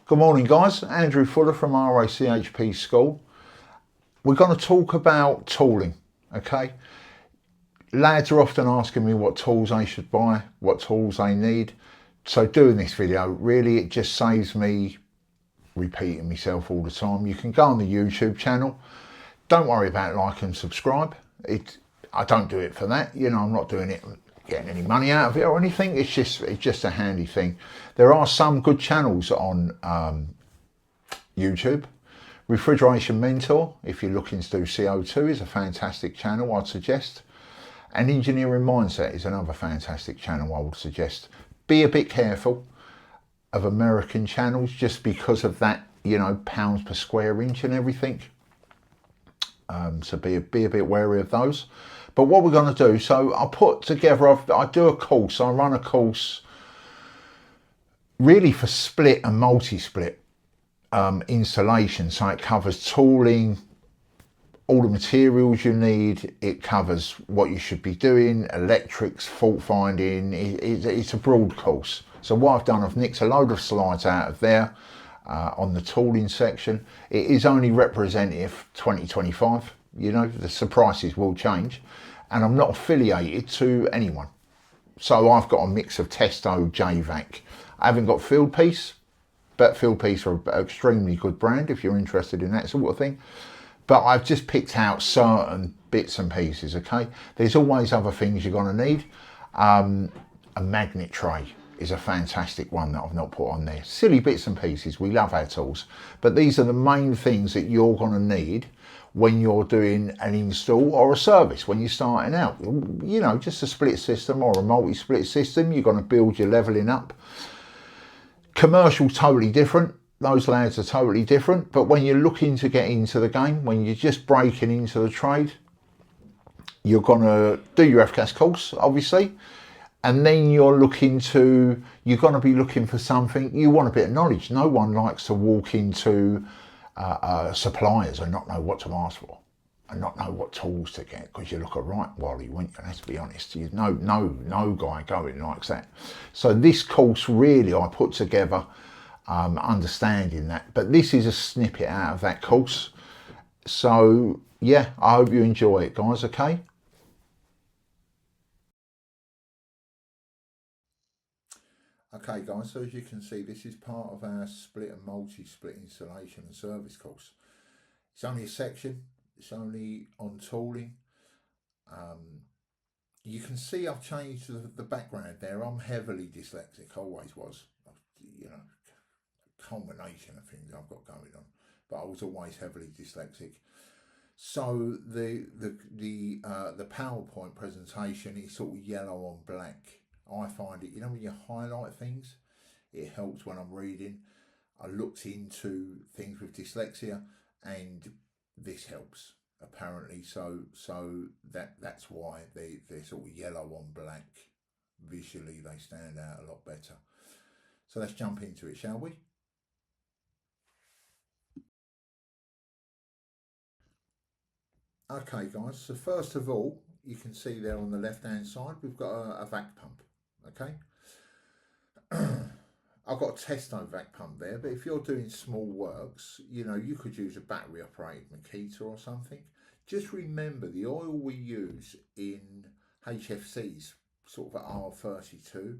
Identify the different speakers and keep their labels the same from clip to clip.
Speaker 1: Good morning guys, Andrew Fuller from RACHP School. We're going to talk about tooling, okay? Lads are often asking me what tools they should buy, what tools they need. So doing this video, really it just saves me repeating myself all the time. You can go on the YouTube channel. Don't worry about like and subscribe. I don't do it for that, you know, I'm not doing it getting any money out of it or anything. It's just a handy thing. There are some good channels on YouTube. Refrigeration Mentor, if you're looking to do CO2, is a fantastic channel I'd suggest. And Engineering Mindset is another fantastic channel I would suggest. Be a bit careful of American channels just because of that, you know, pounds per square inch and everything. So be a bit wary of those. But what we're going to do, so I put together, I do a course, I run a course really for split and multi-split installation. So it covers tooling, all the materials you need, it covers what you should be doing, electrics, fault finding, it's a broad course. So what I've done, I've nicked a load of slides out of there on the tooling section. It is only representative 2025, you know, the prices will change. And I'm not affiliated to anyone. So I've got a mix of Testo, Javac. I haven't got Fieldpiece, but Fieldpiece are an extremely good brand if you're interested in that sort of thing. But I've just picked out certain bits and pieces, okay? There's always other things you're gonna need. A magnet tray is a fantastic one that I've not put on there. Silly bits and pieces, we love our tools. But these are the main things that you're gonna need when you're doing an install or a service, when you're starting out. You know, just a split system or a multi-split system, you're going to build your leveling up. Commercial, totally different. Those lads are totally different. But when you're looking to get into the game, when you're just breaking into the trade, you're going to do your FCAS course, obviously. And then you're going to be looking for something, you want a bit of knowledge. No one likes to walk into suppliers and not know what to ask for and not know what tools to get, because you look a right wally, wouldn't you? Let's be honest, no guy going likes that. So this course really I put together understanding that, but this is a snippet out of that course. So yeah, I hope you enjoy it guys, okay? Okay guys, so as you can see, this is part of our split and multi-split installation and service course. It's only a section, it's only on tooling. You can see I've changed the background there. I'm heavily dyslexic, always was. You know, a combination of things I've got going on, but I was always heavily dyslexic. So the PowerPoint presentation is sort of yellow on black. I find it, you know, when you highlight things, it helps when I'm reading. I looked into things with dyslexia and this helps apparently. So that's why they're sort of yellow on black. Visually they stand out a lot better. So let's jump into it, shall we? Okay guys, so first of all, you can see there on the left hand side we've got a vac pump. Okay, I've got a Testo vac pump there, but if you're doing small works, you know, you could use a battery operated Makita or something. Just remember the oil we use in HFCs, sort of at R32,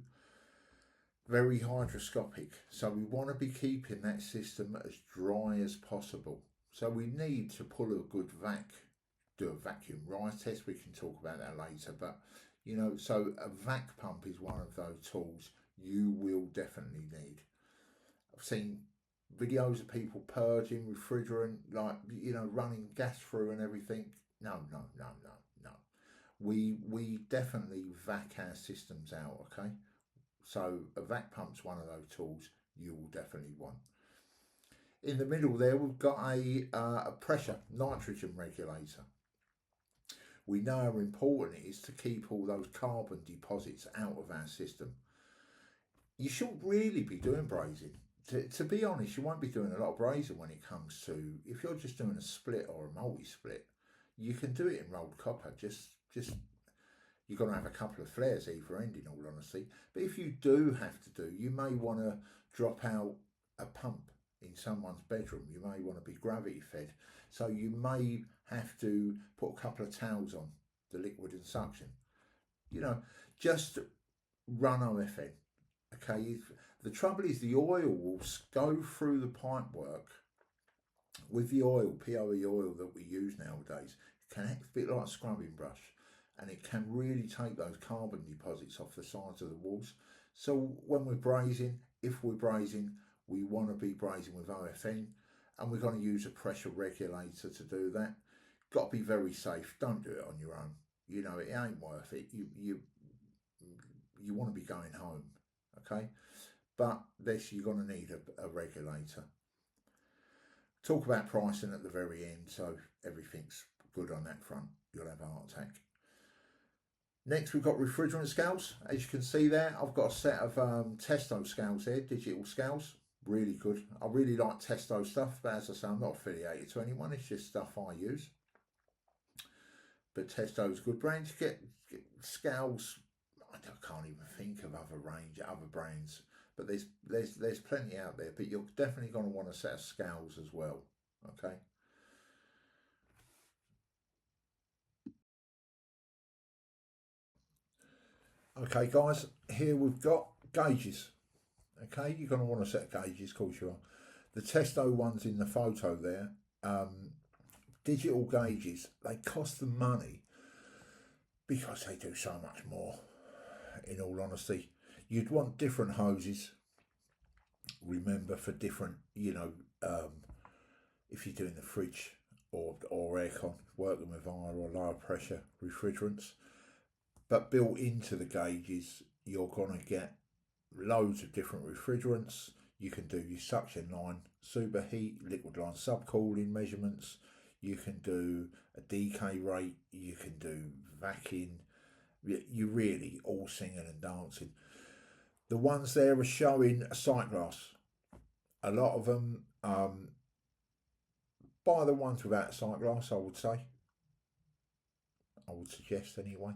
Speaker 1: very hygroscopic. So we want to be keeping that system as dry as possible. So we need to pull a good vac, do a vacuum rise test. We can talk about that later, but you know, so a vac pump is one of those tools you will definitely need. I've seen videos of people purging refrigerant, like, you know, running gas through and everything. No. We definitely vac our systems out, okay? So a vac pump's one of those tools you will definitely want. In the middle there, we've got a pressure nitrogen regulator. We know how important it is to keep all those carbon deposits out of our system. You shouldn't really be doing brazing. To be honest, you won't be doing a lot of brazing when it comes to, if you're just doing a split or a multi-split, you can do it in rolled copper. Just you're going to have a couple of flares either end, in all honesty. But if you do have to do, you may want to drop out a pump in someone's bedroom. You may want to be gravity fed. So you may have to put a couple of towels on the liquid and suction. You know, just run OFN. Okay, the trouble is the oil will go through the pipework with the oil, POE oil that we use nowadays. It can act a bit like a scrubbing brush, and it can really take those carbon deposits off the sides of the walls. So when we're brazing, if we're brazing, we want to be brazing with OFN, and we're going to use a pressure regulator to do that. Got to be very safe. Don't do it on your own. You know, it ain't worth it. You want to be going home, okay? But this, you're going to need a regulator. Talk about pricing at the very end, so everything's good on that front. You'll have a heart attack. Next, we've got refrigerant scales. As you can see there, I've got a set of Testo scales here, digital scales. Really good. I really like Testo stuff, but as I say, I'm not affiliated to anyone. It's just stuff I use. But Testo's a good brand. You get scales. I can't even think of other brands. But there's plenty out there. But you're definitely going to want a set of scales as well. Okay. Okay, guys. Here we've got gauges. Okay, you're going to want a set of gauges, of course you are. The Testo ones in the photo there, digital gauges, they cost them money because they do so much more, in all honesty. You'd want different hoses, remember, for different, you know, if you're doing the fridge or aircon, working with higher or lower pressure refrigerants. But built into the gauges, you're going to get loads of different refrigerants. You can do your suction line superheat, liquid line subcooling measurements. You can do a decay rate. You can do vacuum. You're really all singing and dancing. The ones there are showing a sight glass. A lot of them, buy the ones without a sight glass, I would say. I would suggest anyway.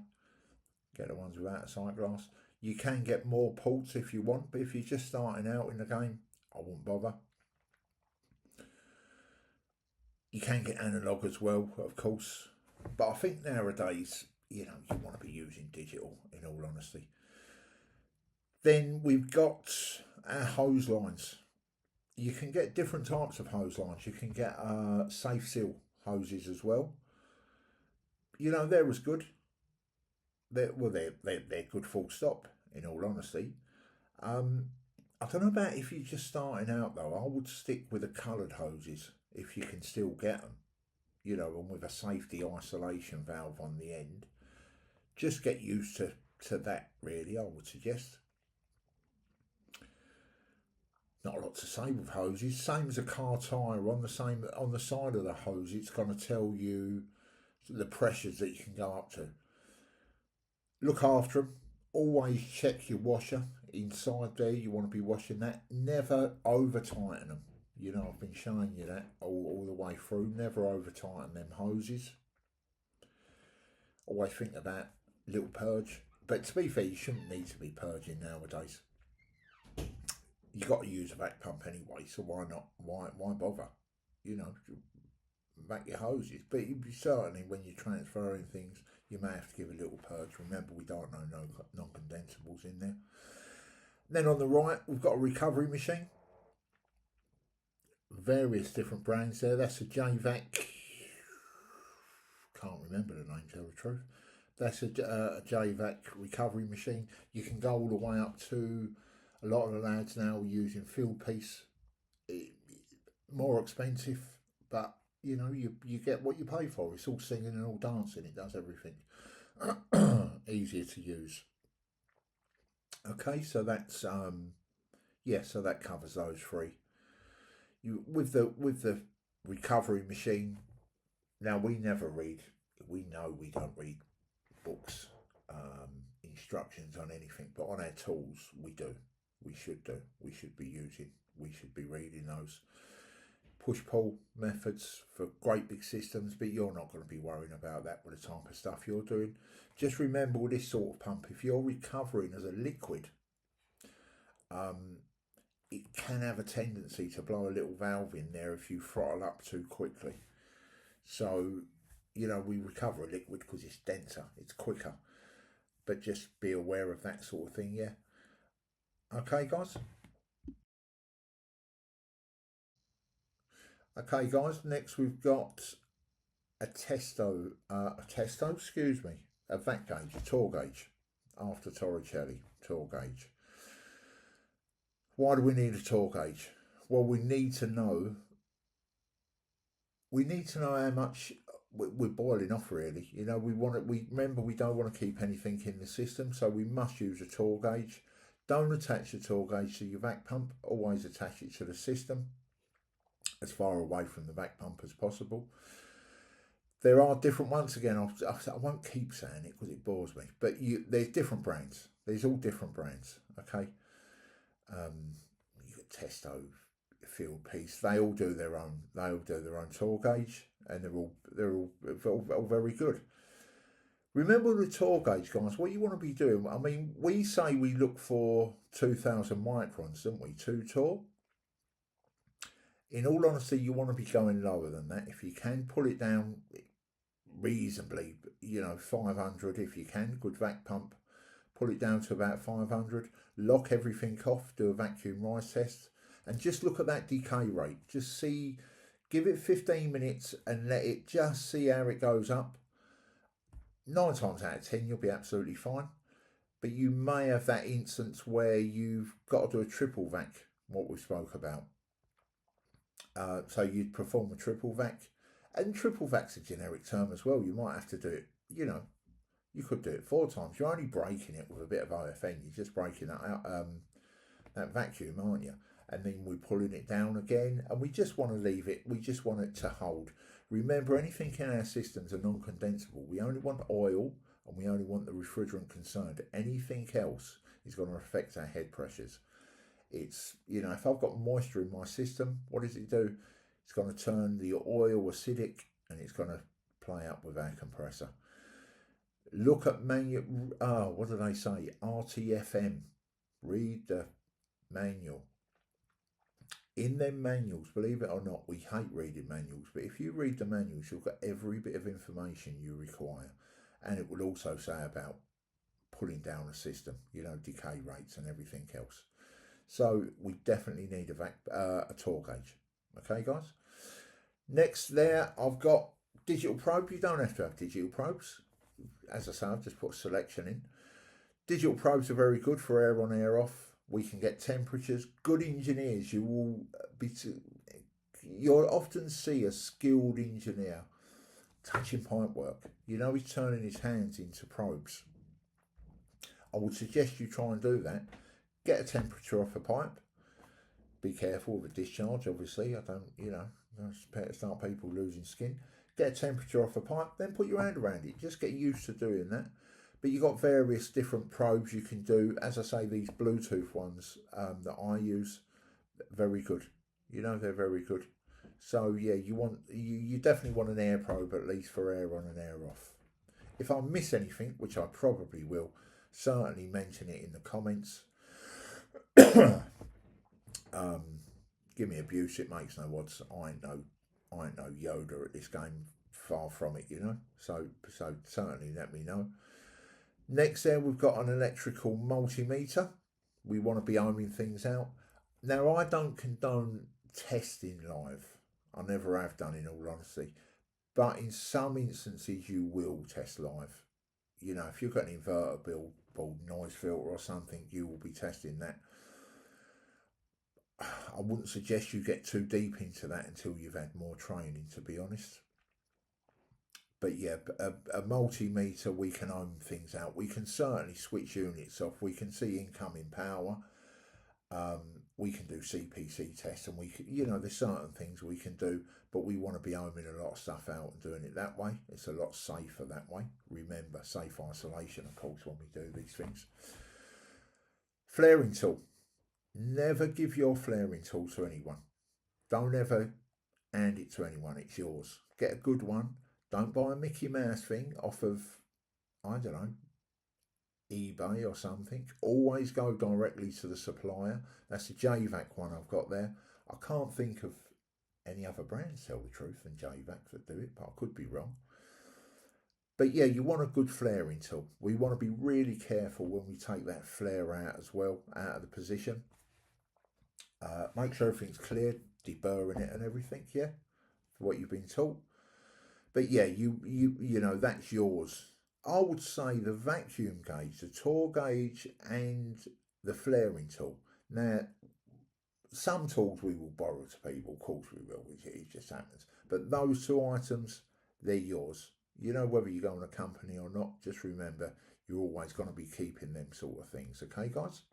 Speaker 1: Get the ones without a sight glass. You can get more ports if you want, but if you're just starting out in the game, I wouldn't bother. You can get analog as well, of course. But I think nowadays, you know, you want to be using digital, in all honesty. Then we've got our hose lines. You can get different types of hose lines. You can get safe seal hoses as well. You know, they're as good. They're good full stop, in all honesty. I don't know about if you're just starting out though. I would stick with the coloured hoses if you can still get them, you know, and with a safety isolation valve on the end. Just get used to that, really, I would suggest. Not a lot to say with hoses. Same as a car tyre, on the side of the hose, it's going to tell you the pressures that you can go up to. Look after them. Always check your washer inside there. You want to be washing that. Never over tighten them. You know, I've been showing you that all the way through. Never over tighten them hoses. Always think about little purge. But to be fair, you shouldn't need to be purging nowadays. You got to use a vac pump anyway, so why not? Why bother? You know, vac your hoses. But certainly when you're transferring things, you may have to give a little purge. Remember, we don't know no non-condensables in there. Then on the right, we've got a recovery machine. Various different brands there. That's a Javac. Can't remember the name, to tell the truth. That's a Javac recovery machine. You can go all the way up to, a lot of the lads now are using Fieldpiece. More expensive, but you know, you get what you pay for. It's all singing and all dancing. It does everything. Easier to use. Okay, so that's yeah, so that covers those three. You with the recovery machine. Now we never read. We know we don't read books, instructions on anything, but on our tools we do. We should do. We should be using. We should be reading those push-pull methods for great big systems, but you're not going to be worrying about that with the type of stuff you're doing. Just remember with this sort of pump, if you're recovering as a liquid, it can have a tendency to blow a little valve in there if you throttle up too quickly. So, you know, we recover a liquid because it's denser, it's quicker. But just be aware of that sort of thing, yeah. Okay, guys? Okay, guys, next we've got a Testo, a vac gauge, a Torr gauge, after Torricelli, Torr gauge. Why do we need a Torr gauge? Well, we need to know how much we're boiling off, really. You know, we remember we don't want to keep anything in the system, so we must use a Torr gauge. Don't attach the Torr gauge to your vac pump, always attach it to the system, as far away from the vac pump as possible. There are different ones, again, I won't keep saying it because it bores me, but there's different brands. There's all different brands, okay? You got Testo, Fieldpiece, they all do their own Torr gauge, and they're all very good. Remember the Torr gauge, guys, what you want to be doing, I mean, we say we look for 2000 microns, don't we? 2 Torr. In all honesty, you want to be going lower than that. If you can, pull it down reasonably, you know, 500 if you can, good vac pump. Pull it down to about 500, lock everything off, do a vacuum rise test, and just look at that decay rate. Just see, give it 15 minutes and let it just see how it goes up. 9 times out of 10, you'll be absolutely fine. But you may have that instance where you've got to do a triple vac, what we spoke about. So you'd perform a triple vac, and triple vac's a generic term as well. You might have to do it, you know, you could do it 4 times. You're only breaking it with a bit of OFN. You're just breaking that out, that vacuum, aren't you? And then we're pulling it down again, and we just want to leave it. We just want it to hold. Remember, anything in our systems are non-condensable. We only want oil, and we only want the refrigerant concerned. Anything else is going to affect our head pressures. It's, you know, if I've got moisture in my system, what does it do? It's going to turn the oil acidic, and it's going to play up with our compressor. Look at what do they say? RTFM. Read the manual. In them manuals, believe it or not, we hate reading manuals, but if you read the manuals, you'll get every bit of information you require. And it will also say about pulling down a system, you know, decay rates and everything else. So we definitely need a Torr gauge. Okay, guys? Next there, I've got digital probe. You don't have to have digital probes. As I say, I've just put a selection in. Digital probes are very good for air on, air off. We can get temperatures. Good engineers, you'll often see a skilled engineer touching pipe work. You know, he's turning his hands into probes. I would suggest you try and do that. Get a temperature off a pipe. Be careful with a discharge, obviously. I don't start people losing skin. Get a temperature off a pipe, then put your hand around it. Just get used to doing that. But you've got various different probes you can do. As I say, these Bluetooth ones that I use, very good. You know, they're very good. So yeah, you definitely want an air probe at least for air on and air off. If I miss anything, which I probably will, certainly mention it in the comments. Give me abuse, it makes no odds. I ain't no Yoda at this game, far from it, you know. So certainly let me know. Next there, we've got an electrical multimeter. We want to be ohming things out. Now, I don't condone testing live. I never have done, in all honesty. But in some instances, you will test live. You know, if you've got an inverter board, noise filter or something, you will be testing that. I wouldn't suggest you get too deep into that until you've had more training, to be honest. But yeah, a multimeter, we can ohm things out. We can certainly switch units off. We can see incoming power. We can do CPC tests, and we can, you know, there's certain things we can do, but we want to be ohming a lot of stuff out and doing it that way. It's a lot safer that way. Remember, safe isolation, of course, when we do these things. Flaring tool. Never give your flaring tool to anyone. Don't ever hand it to anyone. It's yours. Get a good one. Don't buy a Mickey Mouse thing off of, I don't know, eBay or something, always go directly to the supplier. That's the Javac one I've got there. I can't think of any other brands, tell the truth, than Javac that do it, but I could be wrong. But yeah, you want a good flaring tool. We want to be really careful when we take that flare out as well, out of the position. Make sure everything's clear, deburring it and everything, yeah, for what you've been taught. But yeah, you know, that's yours. I would say the vacuum gauge, the tour gauge and the flaring tool. Now, some tools we will borrow to people, of course we will, it just happens. But those two items, they're yours. You know, whether you go on a company or not, just remember, you're always going to be keeping them sort of things. Okay, guys?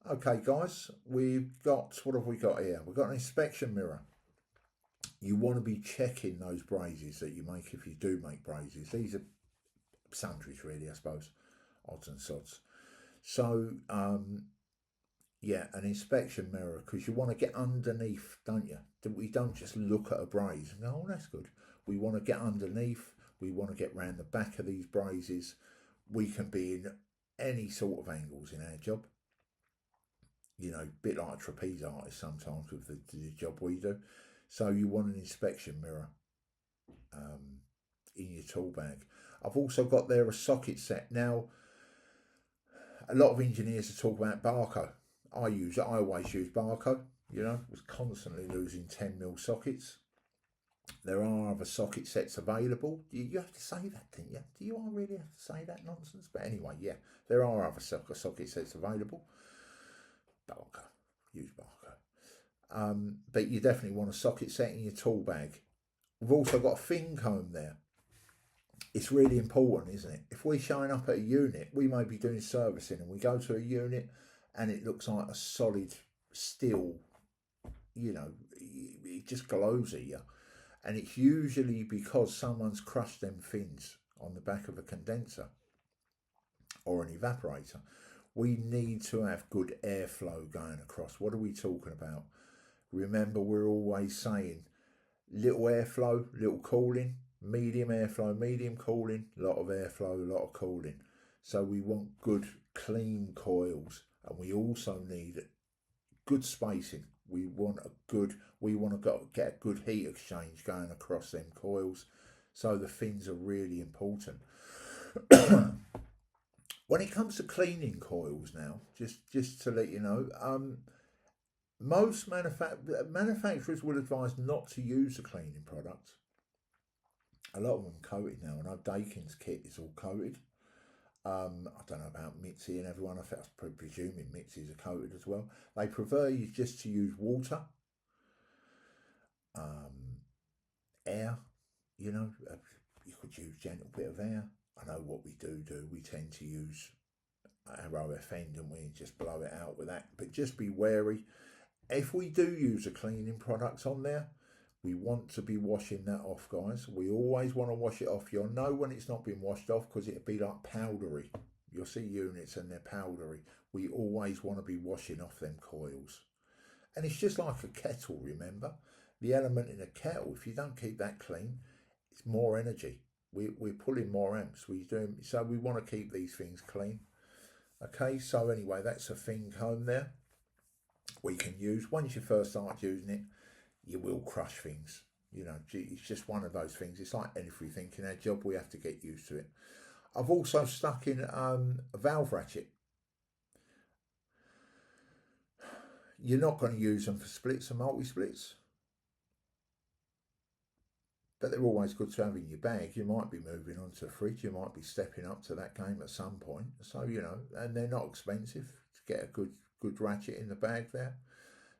Speaker 1: Okay, guys, we've got, what have we got here? We've got an inspection mirror. You want to be checking those braces that you make if you do make braces. These are sundries, really, I suppose, odds and sods. So, yeah, an inspection mirror, because you want to get underneath, don't you? We don't just look at a brace and go, oh, that's good. We want to get underneath. We want to get round the back of these braces. We can be in any sort of angles in our job. You know, a bit like a trapeze artist sometimes with the job we do. So you want an inspection mirror in your tool bag. I've also got there a socket set. Now, a lot of engineers are talking about Barco. I always use Barco, you know, was constantly losing 10mm sockets. There are other socket sets available. You have to say that, didn't you? Do you really have to say that nonsense? But anyway, yeah, there are other socket sets available. Barco, use Barco. But you definitely want a socket set in your tool bag. We've also got a fin comb there. It's really important, isn't it? If we're showing up at a unit, we may be doing servicing and we go to a unit and it looks like a solid steel, you know, it just glows at you. And it's usually because someone's crushed them fins on the back of a condenser or an evaporator. We need to have good airflow going across. What are we talking about? Remember, we're always saying little airflow, little cooling, medium airflow, medium cooling, a lot of airflow, a lot of cooling. So we want good, clean coils, and we also need good spacing. We want to get a good heat exchange going across them coils. So the fins are really important. When it comes to cleaning coils now, just to let you know, most manufacturers will advise not to use a cleaning product. A lot of them coated now. I know Dakin's kit is all coated. I don't know about Mitzi and everyone. I was presuming Mitzi's are coated as well. They prefer you just to use water, air. You know, you could use gentle bit of air. I know what we do. We tend to use our OFN, don't we, and just blow it out with that. But just be wary. If we do use a cleaning product on there, we want to be washing that off, guys. We always want to wash it off. You'll know when it's not been washed off because it'll be like powdery. You'll see units and they're powdery. We always want to be washing off them coils. And it's just like a kettle, remember? The element in a kettle, if you don't keep that clean, it's more energy. We're pulling more amps. So we want to keep these things clean. Okay, so anyway, that's a fin comb there. We can use, once you first start using it, you will crush things. You know, it's just one of those things. It's like everything in our job, we have to get used to it. I've also stuck in a valve ratchet. You're not going to use them for splits and multi-splits, but they're always good to have in your bag. You might be moving on to the fridge. You might be stepping up to that game at some point. So, you know, and they're not expensive to get a good ratchet in the bag there.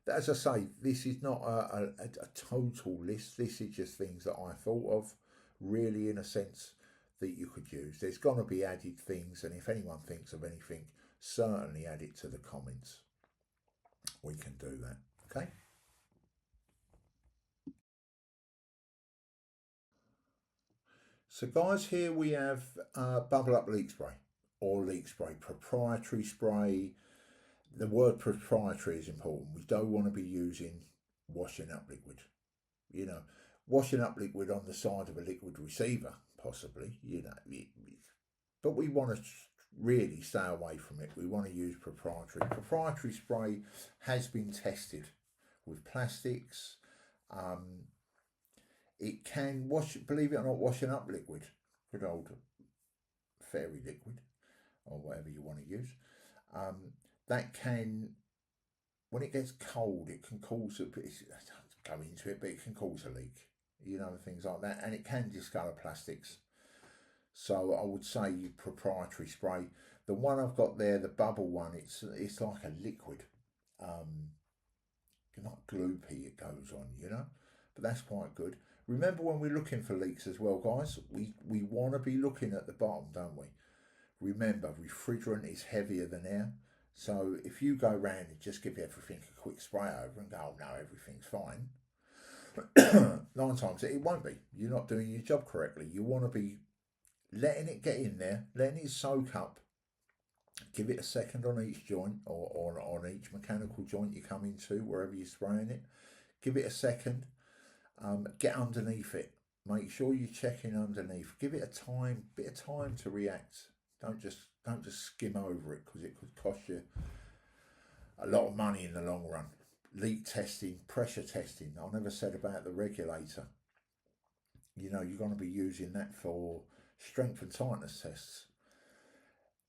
Speaker 1: As I say, this is not a total list. This is just things that I thought of, really, in a sense, that you could use. There's going to be added things, and if anyone thinks of anything, certainly add it to the comments. We can do that, okay? So, guys, here we have bubble up leak spray, or leak spray, proprietary spray. The word proprietary is important. We don't want to be using washing up liquid. You know, washing up liquid on the side of a liquid receiver, possibly, you know, but we want to really stay away from it. We want to use proprietary. Proprietary spray has been tested with plastics. It can wash, believe it or not, washing up liquid, good old fairy liquid, or whatever you want to use. That can, when it gets cold, it can cause, I don't go into it, but it can cause a leak, you know, things like that, and it can discolour plastics. So I would say proprietary spray. The one I've got there, the bubble one, it's like a liquid, not gloopy it goes on, you know, but that's quite good. Remember, when we're looking for leaks as well, guys, we want to be looking at the bottom, don't we? Remember, refrigerant is heavier than air. So if you go round and just give everything a quick spray over and go, oh no, everything's fine, 9 times it won't be. You're not doing your job correctly. You want to be letting it get in there, letting it soak up. Give it a second on each joint, or on each mechanical joint you come into, wherever you're spraying it. Give it a second. Get underneath it. Make sure you're checking underneath. Give it a bit of time to react. Don't just skim over it, because it could cost you a lot of money in the long run. Leak testing, pressure testing. I never said about the regulator. You know, you're going to be using that for strength and tightness tests.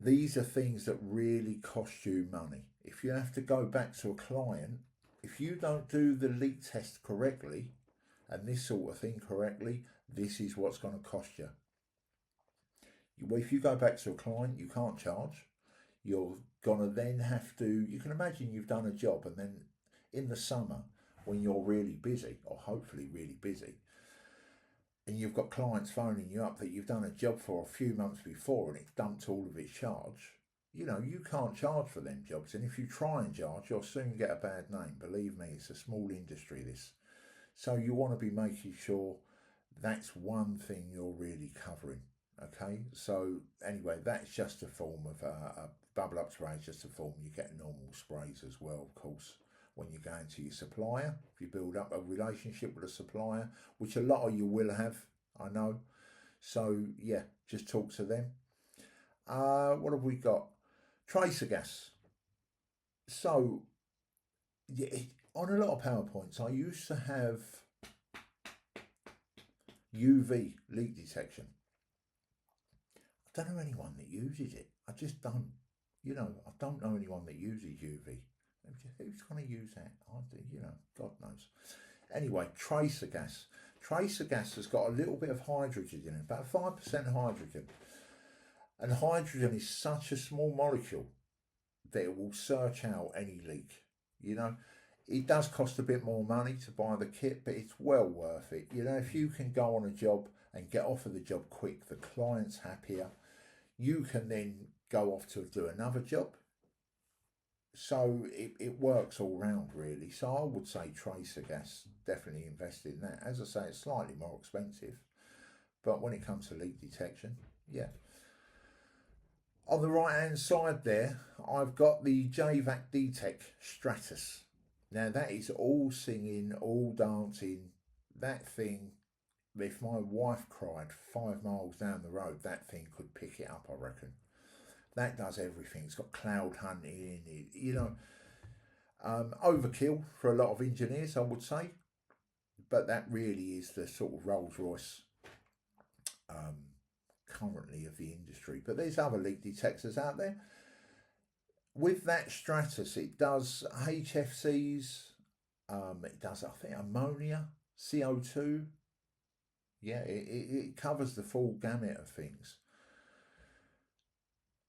Speaker 1: These are things that really cost you money. If you have to go back to a client, if you don't do the leak test correctly and this sort of thing correctly, this is what's going to cost you. If you go back to a client, you can't charge. You're going to then have to, you can imagine you've done a job, and then in the summer when you're really busy, or hopefully really busy, and you've got clients phoning you up that you've done a job for a few months before and it's dumped all of its charge, you know, you can't charge for them jobs. And if you try and charge, you'll soon get a bad name. Believe me, it's a small industry, this. So you want to be making sure that's one thing you're really covering. Okay, so anyway, that's just a form of a bubble up spray, is just a form. You get normal sprays as well, of course, when you're going to your supplier. If you build up a relationship with a supplier, which a lot of you will have, I know. So yeah, just talk to them. What have we got? Tracer gas. So yeah, on a lot of PowerPoints, I used to have UV leak detection. I don't know anyone that uses it. I just don't. You know, I don't know anyone that uses UV. Who's going to use that? I do, you know, God knows. Anyway, tracer gas. Tracer gas has got a little bit of hydrogen in it, about 5% hydrogen. And hydrogen is such a small molecule that it will search out any leak. You know, it does cost a bit more money to buy the kit, but it's well worth it. You know, if you can go on a job and get off of the job quick, the client's happier, you can then go off to do another job. So it works all round, really. So I would say tracer gas, definitely invest in that. As I say, it's slightly more expensive, but when it comes to leak detection, yeah. On the right hand side there, I've got the Javac D-Tech Stratus. Now that is all singing, all dancing. That thing, if my wife cried 5 miles down the road, that thing could pick it up, I reckon. That does everything. It's got cloud hunting, you know, overkill for a lot of engineers, I would say. But that really is the sort of Rolls Royce currently of the industry. But there's other leak detectors out there. With that Stratus, it does HFCs, it does, I think, ammonia, CO2. Yeah, it covers the full gamut of things.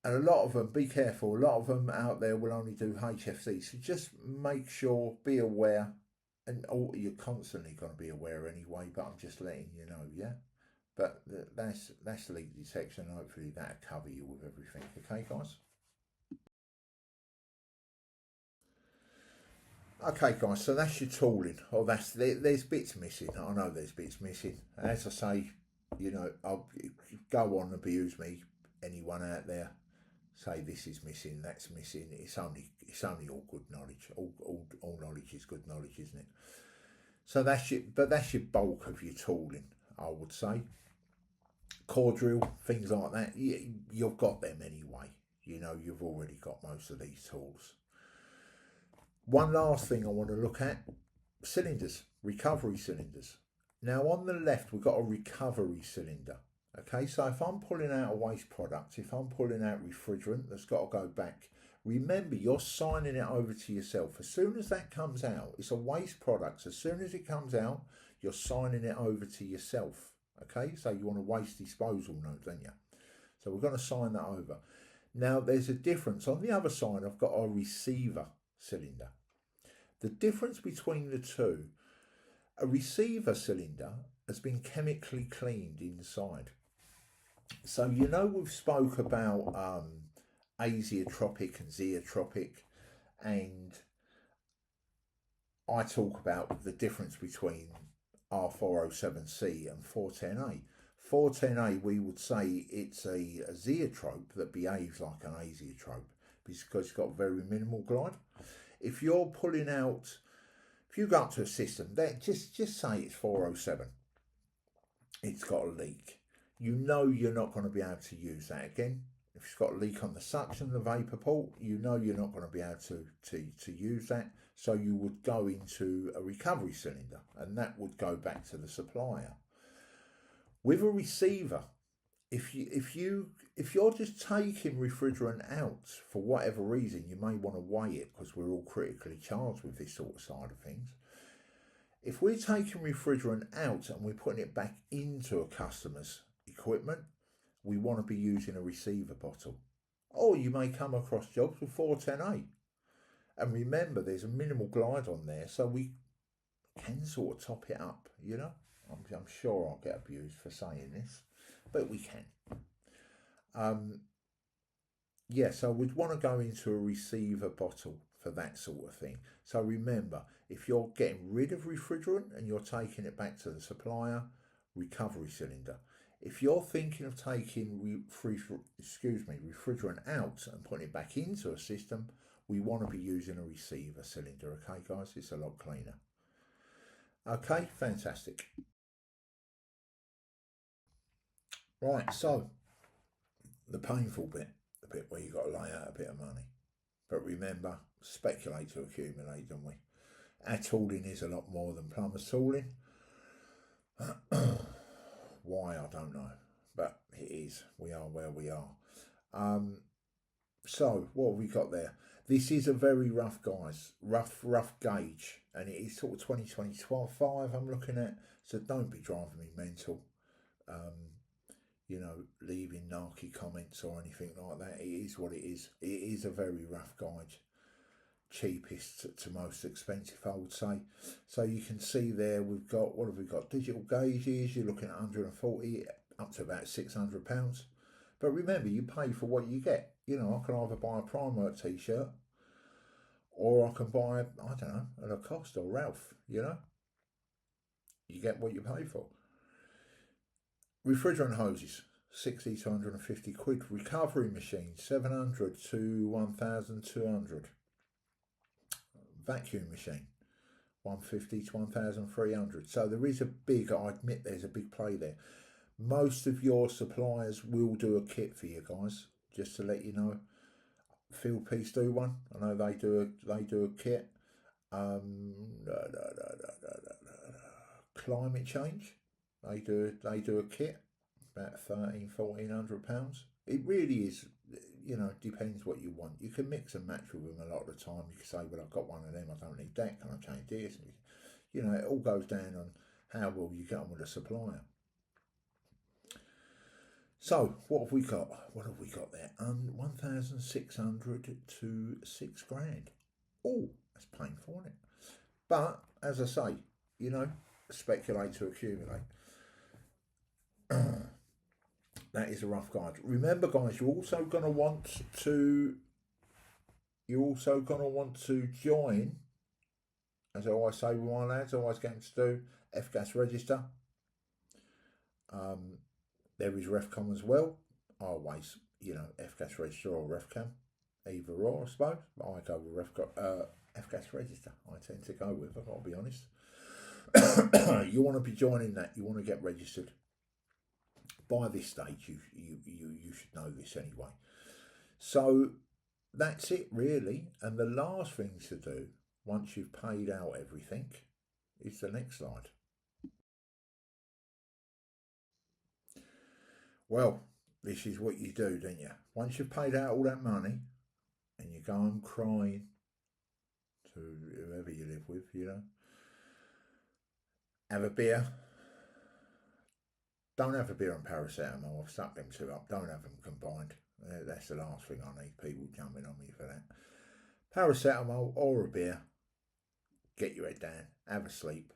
Speaker 1: And a lot of them, be careful, a lot of them out there will only do HFC. So just make sure, be aware, and you're constantly going to be aware anyway, but I'm just letting you know, yeah? But that's leak detection. Hopefully that'll cover you with everything, okay, guys? Okay, guys, so that's your tooling. Oh, there's bits missing. I know there's bits missing. As I say, you know, I'll go on and abuse me, anyone out there. Say this is missing, that's missing. It's only all good knowledge. All knowledge is good knowledge, isn't it? So that's your bulk of your tooling, I would say. Core drill, things like that, you've got them anyway. You know, you've already got most of these tools. One last thing I want to look at, cylinders, recovery cylinders. Now on the left, we've got a recovery cylinder. Okay, so if I'm pulling out a waste product, if I'm pulling out refrigerant that's got to go back, remember you're signing it over to yourself. As soon as that comes out, it's a waste product. As soon as it comes out, you're signing it over to yourself. Okay, so you want a waste disposal note, don't you? So we're going to sign that over. Now there's a difference. On the other side, I've got a receiver cylinder. The difference between the two, a receiver cylinder has been chemically cleaned inside. So you know we've spoke about azeotropic and zeotropic, and I talk about the difference between R407C and 410A. 410A, we would say it's a zeotrope that behaves like an azeotrope because it's got very minimal glide. If you're pulling out, if you go up to a system, that just say it's 407, it's got a leak. You know you're not going to be able to use that again. If it's got a leak on the suction, the vapor port, you know you're not going to be able to use that. So you would go into a recovery cylinder, and that would go back to the supplier. With a receiver, if you're just taking refrigerant out for whatever reason, you may want to weigh it because we're all critically charged with this sort of side of things. If we're taking refrigerant out and we're putting it back into a customer's equipment, we want to be using a receiver bottle. Or you may come across jobs with 410A. And remember, there's a minimal glide on there, so we can sort of top it up, you know. I'm sure I'll get abused for saying this, but we can. Yeah, so we'd want to go into a receiver bottle for that sort of thing. So remember, if you're getting rid of refrigerant and you're taking it back to the supplier, recovery cylinder. If you're thinking of taking refrigerant out and putting it back into a system, we want to be using a receiver cylinder. Okay, guys, it's a lot cleaner. Okay, fantastic. Right, so the painful bit, the bit where you've got to lay out a bit of money. But remember, speculate to accumulate, don't we? Our tooling is a lot more than plumber's tooling. Why, I don't know. But it is. We are where we are. So, what have we got there? This is a very rough, guys. Rough gauge. And it is sort of 2025 I'm looking at. So don't be driving me mental. You know, leaving narky comments or anything like that. It is what it is. It is a very rough gauge. Cheapest to most expensive, I would say. So you can see there we've got, what have we got? Digital gauges, you're looking at 140 up to about £600. But remember, you pay for what you get. You know, I can either buy a Primark t-shirt or I can buy, I don't know, a Lacoste or Ralph, you know. You get what you pay for. Refrigerant hoses, 60 to 150 quid. Recovery machines, 700 to 1,200. Vacuum machine, 150 to 1,300. So there is a big, I admit there's a big play there. Most of your suppliers will do a kit for you guys, just to let you know. Fieldpiece do one. I know they do a kit. Climate change, they do a kit, about £1,300-1,400. It really is, you know, depends what you want. You can mix and match with them a lot of the time. You can say, well, I've got one of them, I don't need that, can I change this? And you know, it all goes down on how well you get on with the supplier. So, what have we got? What have we got there? 1,600 to £6,000. Oh, that's painful, isn't it? But, as I say, you know, speculate to accumulate. That is a rough guide. Remember, guys, you're also going to want to join, as I always say with my lads, I always get them to do F-gas register. There is RefCom as well. I always, you know, F-gas register or RefCom, either or, I suppose. But I go with F-gas register. I tend to go with, I've got to be honest. You want to be joining that. You want to get registered. By this stage, you should know this anyway. So that's it really. And the last thing to do once you've paid out everything is the next slide. Well, this is what you do, don't you? Once you've paid out all that money and you go home crying to whoever you live with, you know, have a beer. Don't have a beer and paracetamol. I've stuck them two up. Don't have them combined. That's the last thing I need, people jumping on me for that. Paracetamol or a beer. Get your head down. Have a sleep.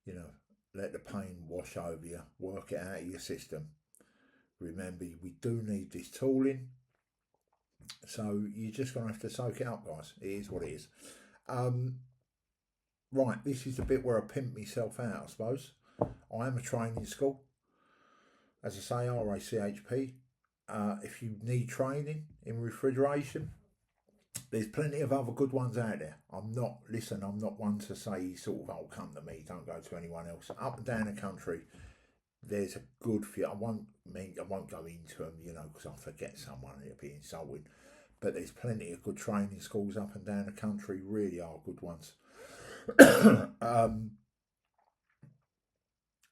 Speaker 1: You know, let the pain wash over you. Work it out of your system. Remember, we do need this tooling. So you're just going to have to soak it up, guys. It is what it is. Right, this is the bit where I pimp myself out, I suppose. I am a training school. As I say, RACHP. If you need training in refrigeration, there's plenty of other good ones out there. I'm not one to say sort of, oh, come to me, don't go to anyone else. Up and down the country, there's a good few. I won't go into them, you know, because I'll forget someone, it'll be insulting. But there's plenty of good training schools up and down the country, really are good ones.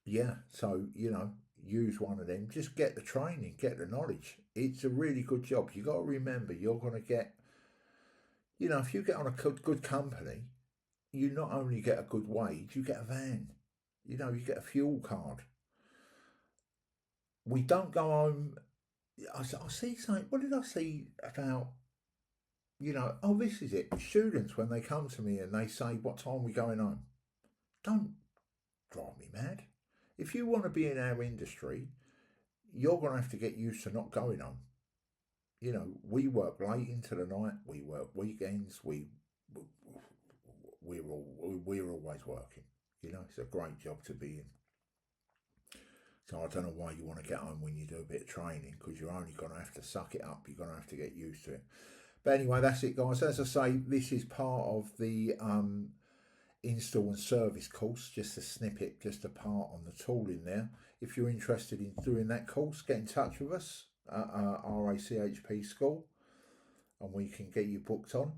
Speaker 1: Yeah, so, you know, use one of them. Just get the training, get the knowledge. It's a really good job. You got to remember, you're going to get, you know, if you get on a good company, you not only get a good wage, you get a van. You know, you get a fuel card. We don't go home. I see something. What did I see about, you know, oh, this is it. Students, when they come to me and they say, what time are we going home? Don't drive me mad. If you want to be in our industry, you're going to have to get used to not going home. You know, we work late into the night. We work weekends. We're always working. You know, it's a great job to be in. So I don't know why you want to get home when you do a bit of training, because you're only going to have to suck it up. You're going to have to get used to it. But anyway, that's it, guys. As I say, this is part of the install and service course, just a snippet, just a part on the tooling there. If you're interested in doing that course, get in touch with us at RACHP School and we can get you booked on.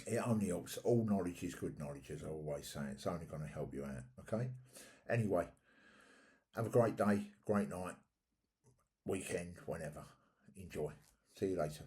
Speaker 1: It only helps. All knowledge is good knowledge, as I always say. It's only going to help you out, okay? Anyway, have a great day, great night, weekend, whenever. Enjoy. See you later.